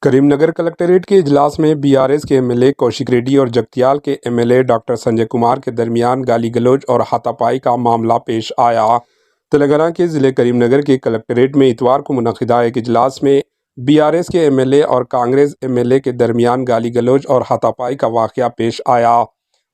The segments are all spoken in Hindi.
करीमनगर कलेक्ट्रेट के इजलास में बीआरएस के एमएलए कौशिक रेड्डी और जगतियाल के एमएलए डॉक्टर संजय कुमार के दरमियान गाली गलौज और हाथापाई का मामला पेश आया। तेलंगाना के ज़िले करीमनगर के कलेक्ट्रेट में इतवार को मुनक़िदा एक इजलास में बीआरएस के एमएलए और कांग्रेस एमएलए के दरमियान गाली गलौज और हाथापाई का वाक़या पेश आया।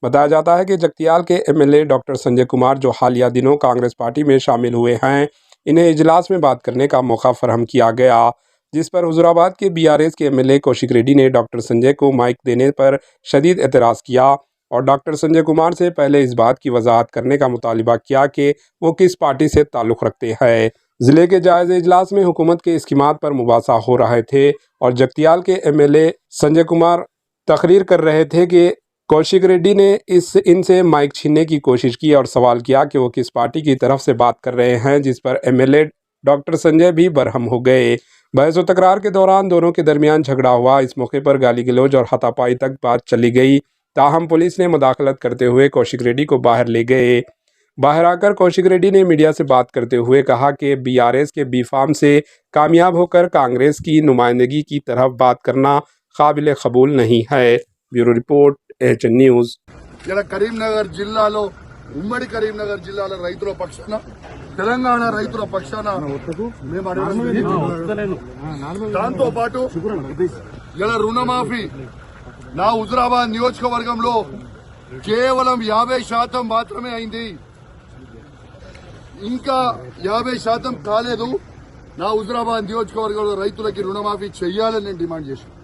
बताया जाता है कि जगतियाल के एमएलए डॉक्टर संजय कुमार, जो हालिया दिनों कांग्रेस पार्टी में शामिल हुए हैं, इन्हें इजलास में बात करने का मौका फराहम किया गया, जिस पर हुजूराबाद के बीआरएस के एमएलए कौशिक रेड्डी ने डॉक्टर संजय को माइक देने पर शदीद एतराज़ किया और डॉक्टर संजय कुमार से पहले इस बात की वजाहत करने का मुतालिबा किया कि वो किस पार्टी से ताल्लुक़ रखते हैं। ज़िले के जायज़ इजलास में हुकूमत के इस्कीमात पर मुबासा हो रहे थे और जगतियाल के एमएलए संजय कुमार तकरीर कर रहे थे कि कौशिक रेड्डी ने इनसे माइक छीनने की कोशिश की और सवाल किया कि वो किस पार्टी की तरफ से बात कर रहे हैं, जिस पर एमएलए डॉक्टर संजय भी बरहम हो गए। बहस व तकरार के दौरान दोनों के दरमियान झगड़ा हुआ। इस मौके पर गाली गलौज और हाथापाई तक बात चली गई। ताहम पुलिस ने मुदाखलत करते हुए कौशिक रेड्डी को बाहर ले गए। बाहर आकर कौशिक रेड्डी ने मीडिया से बात करते हुए कहा कि बीआरएस के बी फार्म से कामयाब होकर कांग्रेस की नुमाइंदगी की तरफ बात करना काबिल कबूल नहीं है। Bureau report, HN news. Karimnagar जिल्लालो ఉమ్మడి కరీంనగర్ జిల్లాల రైతుల పక్షాన తెలంగాణ రైతుల పక్షాన దాంతో పాటు ఇలా రుణమాఫీ నా హుజురాబాద్ నియోజకవర్గంలో కేవలం 50% మాత్రమే అయింది, ఇంకా 50% కాలేదు। నా హుజురాబాద్ నియోజకవర్గంలో రైతులకి రుణమాఫీ చేయాలని నేను డిమాండ్ చేశాను।